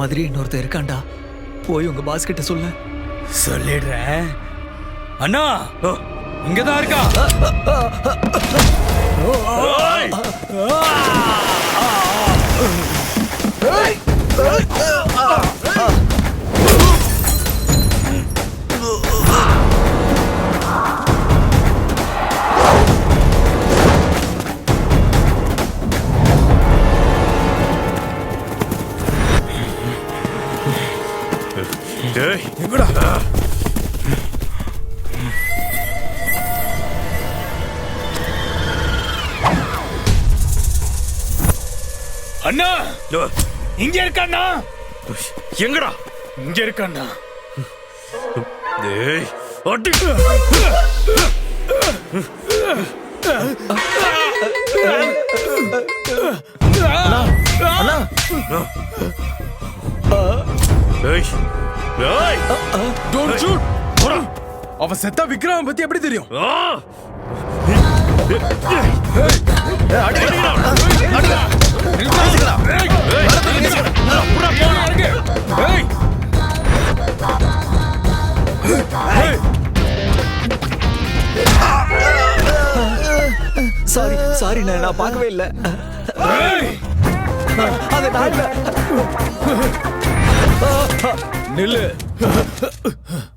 மாதிரி இன்னொருத்தர் இருக்காண்டா. போய் உங்க பாஸ் கிட்ட சொல்லு. சொல்லிடுறேன். அண்ணா இங்கதான் இருக்கா. அண்ணா இங்க இருக்காண்ணா. எங்கடா? இங்க இருக்காண்ணா. டேய் அடி. அண்ணா டேய் டேய் டோன்ட் ஷூட். போடா. அவன் செத்தா விக்ரம் பத்தி எப்படி தெரியும்? சாரி நான் பார்க்கவே இல்லை. அது நான் இல்ல. நில்லு.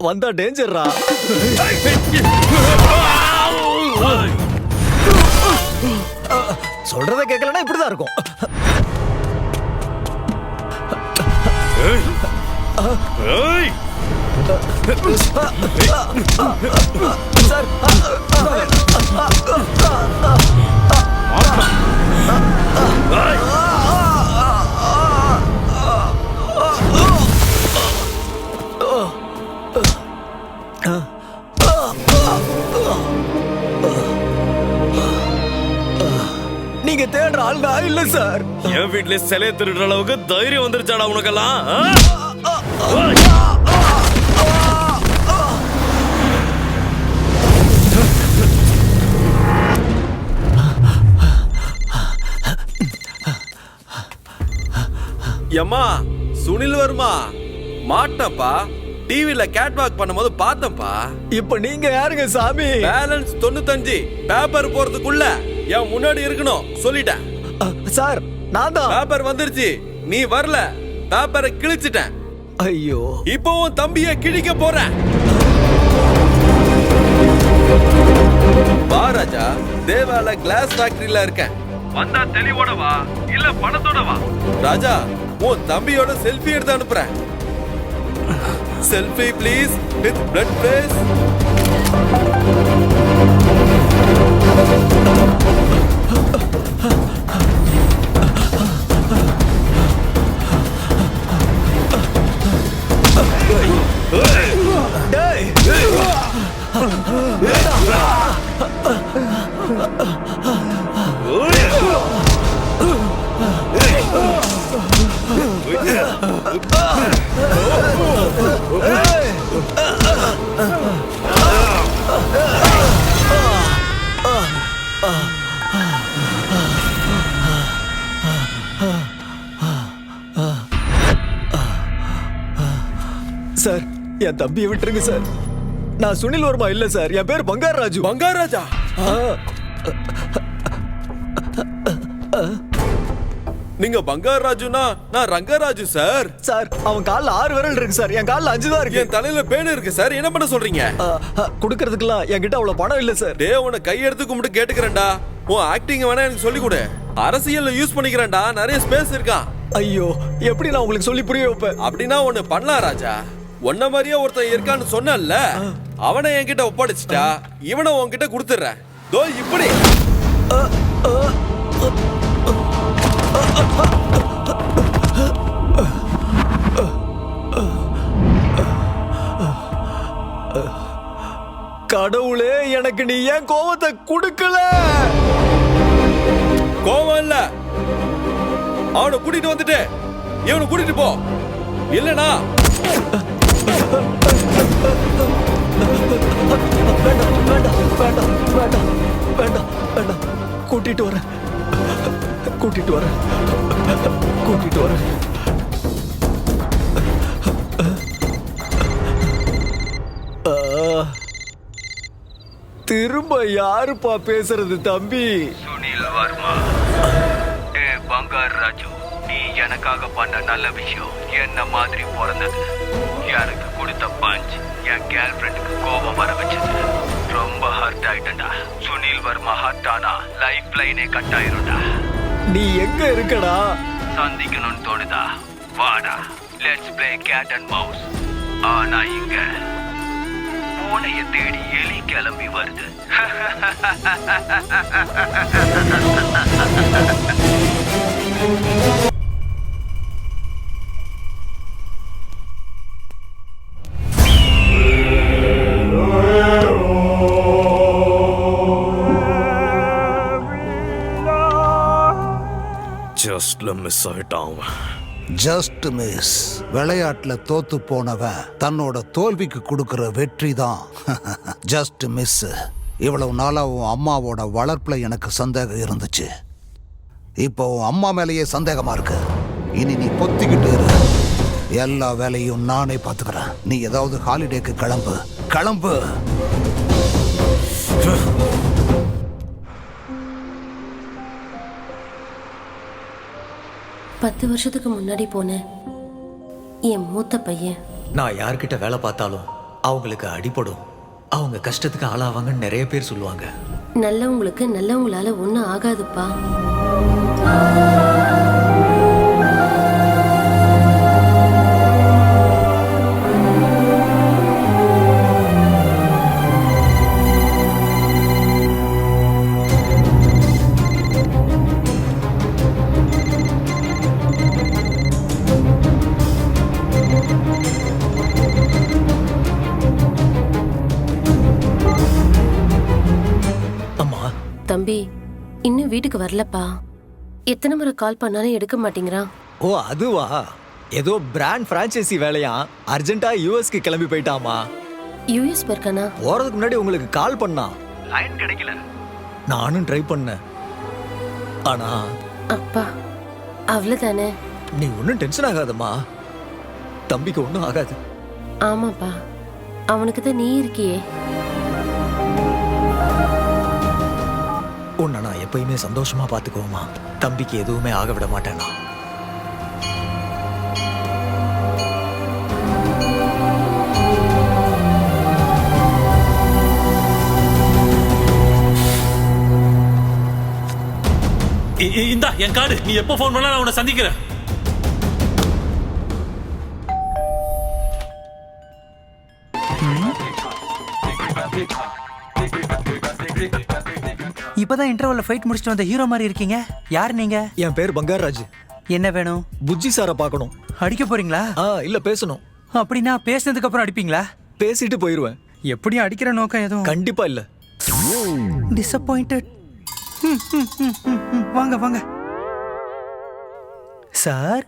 வந்தா டேஞ்சர்ரா. சொல்றத கேட்கலன்னா இப்படிதான் இருக்கும். சார் நீங்க தேடுற ஆள் நான் இல்ல சார். என் வீட்டுல சிலையை திருடுற அளவுக்கு தைரியம் வந்துருச்சாடா உனக்கெல்லாம்? எம்மா சுனில் வர்மா மாட்டப்பா. டிவில கேட் வாக் பண்ணும்போது பார்த்தப்பா. இப்ப நீங்க யாருங்க சாமி? பேலன்ஸ் 95 பேப்பர் போறதுக்குள்ள என் முன்னாடி இருக்கணும் சொல்லிட்டேன். சார் நான் தான். பேப்பர் வந்துருச்சு, நீ வரல. பேப்பரை கிழிச்சிட்டேன். ஐயோ, இப்போ உன் தம்பிய கிழிக்க போறேன். வா ராஜா, தேவால கிளாஸ் ஃபேக்டரியில இருக்கேன். வந்தா தெளிவோட வா, இல்ல பணத்தோட வா. ராஜா, உன் தம்பியோட செல்ஃபி எடுத்து அனுப்புறேன். Selfie please with blood face. Sir என் தம்பியை விட்டுருங்க சார். நான் சுனில் வர்மா இல்ல சார், என் பேர் பங்கார் ராஜு. பங்கார் ராஜா? நீங்க பங்கார் ராஜுனா நான் ரங்கராஜு சார். சார் அவன் கால்ல 6 விரல் இருக்கு சார், என் கால்ல 5 தான் இருக்கு. என் தலையில பேன் இருக்கு சார், என்ன பண்ண சொல்றீங்க? குடுக்கறதுக்குலாம் என்கிட்ட அவ்வளவு பணம் இல்ல சார். டேய் உன கையெடுத்து கும்பிட்டு கேட்டுக்கிறேன்டா. உன் ஆக்டிங் வேணா எனக்கு சொல்லி கொடு. அரசியல்ல யூஸ் பண்ணிக்கிறேன்டா, நிறைய ஸ்பேஸ் இருக்கான். ஐயோ, எப்படி நான் உங்களுக்கு சொல்லி புரிய வைப்பேன்? அப்படின்னா ஒண்ணு பண்ணலாம் ராஜா. உன்ன மாதிரியே ஒருத்தன் இருக்கான்னு சொன்னல, அவனை என்கிட்ட ஒப்படைச்சிட்டா இவனை உன்கிட்ட கொடுத்துறேன். தோ இப்படி. கடவுளே, எனக்கு நீ ஏன் கோவத்தை கொடுக்கல? கோவம் இல்ல, அவனை கூட்டிட்டு வந்துட்டு இவனை கூட்டிட்டு போ. இல்லனா வேண்டாம், கூட்டிட்டு வரேன், கூட்டிட்டு வரேன். திரும்ப யாருப்பா பேசுறது தம்பி? சுனில் வர்மா. டே பங்கார் ராஜு, நீ எனக்காக பண்ண நல்ல விஷயம் என்ன மாதிரி பிறந்தது. எனக்கு கொடுத்த பஞ்ச் என் கேர்ள் ஃப்ரெண்டுக்கு கோபம் வர வச்சது. ரொம்ப ஹர்ட் ஆயிட்டா. சுனில் வர்மா ஹர்ட் ஆனா லைஃப் லைனே கட் ஆயிரும்டா. நீ எங்க இருக்கடா? சந்திக்கணும்னு தோணுதா? வாடா, let's play cat and mouse. ஆனா இங்க பூனைய தேடி எலி கிளம்பி வருது. ஜஸ்ட்ல மிஸ் ஆயிட்டான். Just miss. விளையாட்டுல தோத்து போனவன் தன்னோட தோல்விக்கு கொடுக்கிற வெற்றி தான் ஜஸ்ட் மிஸ். இவ்வளவு நாளா உன் அம்மாவோட வளர்ப்புல எனக்கு சந்தேகம் இருந்துச்சு. இப்போ உன் அம்மா மேலேயே சந்தேகமா இருக்கு. இனி நீ பொத்திக்கிட்டு இரு. எல்லா வேலையும் நானே பாத்துக்கிறேன். நீ ஏதாவது ஹாலிடேக்கு கிளம்பு கிளம்பு. பத்து வருஷத்துக்கு முன்னாடி போன என் மூத்த பையன். நான் யார்கிட்ட வேலை பார்த்தாலும் அவங்களுக்கு அடிபடும், அவங்க கஷ்டத்துக்கு ஆளாவாங்கன்னு நிறைய பேர் சொல்லுவாங்க. நல்லவங்களுக்கு நல்லவங்களால ஒன்றும் ஆகாதுப்பா. தம்பி இன்னும் வீட்டுக்கு வரலப்பா. எத்தனை முறை கால் பண்ணாலும் எடுக்க மாட்டேங்கிறான். ஓ அதுவா? ஏதோ பிராண்ட் பிரான்ச்சைசி வேலையா, அர்ஜென்ட்டா யூஎஸ்க்கு கிளம்பி போயிட்டாமா. யூஎஸ் போயிருக்கானா? போறதுக்கு முன்னாடி உங்களுக்கு கால் பண்ணா. லைன் கிடைக்கல. நானும் ட்ரை பண்ணேன். ஆனா அப்பா அவ்வளவுதானே. நீ ஒன்றும் டென்ஷன் ஆகாதம்மா, தம்பிக்கு ஒன்றும் ஆகாது. ஆமாப்பா, அவனுக்கு தான் நீ இருக்கியே. உன்னை நான் எப்பயுமே சந்தோஷமா பாத்துக்குவோமா. தம்பிக்கு எதுவுமே ஆக விட மாட்டேனா. இந்தா என் கார்டு. நீ எப்போ ஃபோன் பண்ணா நான் உன்னை சந்திக்கிறேன். இப்பதான் இன்டர்வல்ல ஃபைட் முடிச்சிட்டு வந்த ஹீரோ மாதிரி இருக்கீங்க. யார் நீங்க? என் பேர் பங்காராஜ். என்ன வேணும்? புஜ்ஜி சாரை பார்க்கணும். அடிக்க போறீங்களா? இல்ல பேசணும். அப்படின்னா பேசினதுக்கு அப்புறம் அடிப்பீங்களா? பேசிட்டு போயிருவேன். எப்படியும் அடிக்கிற நோக்கம் எதுவும்? கண்டிப்பா இல்ல. டிசப்பாயிண்டட். வாங்க வாங்க சார்.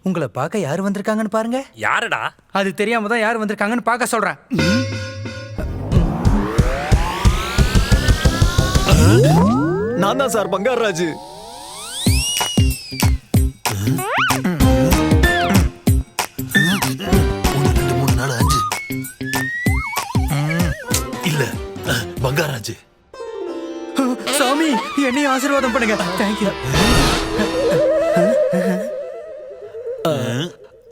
உங்களை பார்க்க யார் வந்திருக்காங்கன்னு பாருங்க. யாருடா? அது தெரியாம தான் யார் வந்திருக்காங்கன்னு பார்க்க சொல்றேன். நான் தான் சார் பங்காராஜ். பங்காராஜ் சாமி என்னையும் ஆசீர்வாதம் பண்ணுங்க. Thank you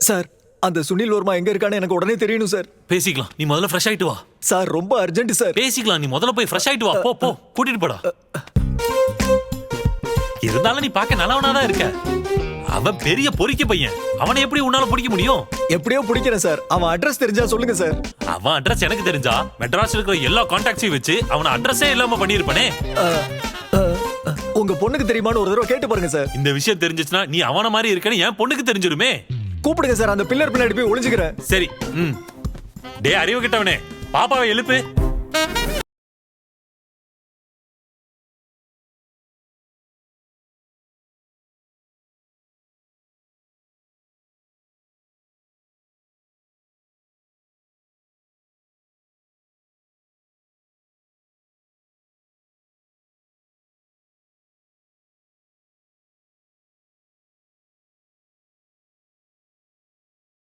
sir. அந்த சுனில் வர்மா எங்க இருக்கான்னு எனக்கு உடனே தெரியணும் சார். பேசிக்கலாம். நீ முதல்ல ஃப்ரெஷ் ஆயிட்டு வா. சார் ரொம்ப அர்ஜென்ட் சார். பேசிக்கலாம். நீ முதல்ல போய் ஃப்ரெஷ் ஆயிட்டு வா. போ போ, கூட்டிட்டு போடா. இருந்தாலும் நீ பார்க்க நல்லவனாதான் இருக்க. அவன் பெரிய பொறிக்க பையன். அவனை எப்படி உன்னால பிடிக்க முடியும்? எப்படியோ பிடிக்கிறேன் சார். அவன் அட்ரஸ் தெரிஞ்சா சொல்லுங்க சார். அவன் அட்ரஸ் எனக்கு தெரிஞ்சா மெட்ராஸ்ல இருக்கிற எல்லா கான்டாக்ட்ஸையும் வச்சு அவன அட்ரஸே இல்லாம பண்ணிருப்பானே. உங்க பொண்ணுக்கு தெரியுமான்னு ஒரு தடவை கேட்டு பாருங்க சார். இந்த விஷயம் தெரிஞ்சிச்சுனா நீ அவன மாதிரி இருக்கன்னு என் பொண்ணுக்கு தெரிஞ்சிருமே. கூப்பிடுங்க சார். அந்த பில்லர் பின்னாடி போய் ஒளிஞ்சுக்கிறேன். சரி. டே அறிவு கிட்டவனே, பாப்பாவை எழுப்பு.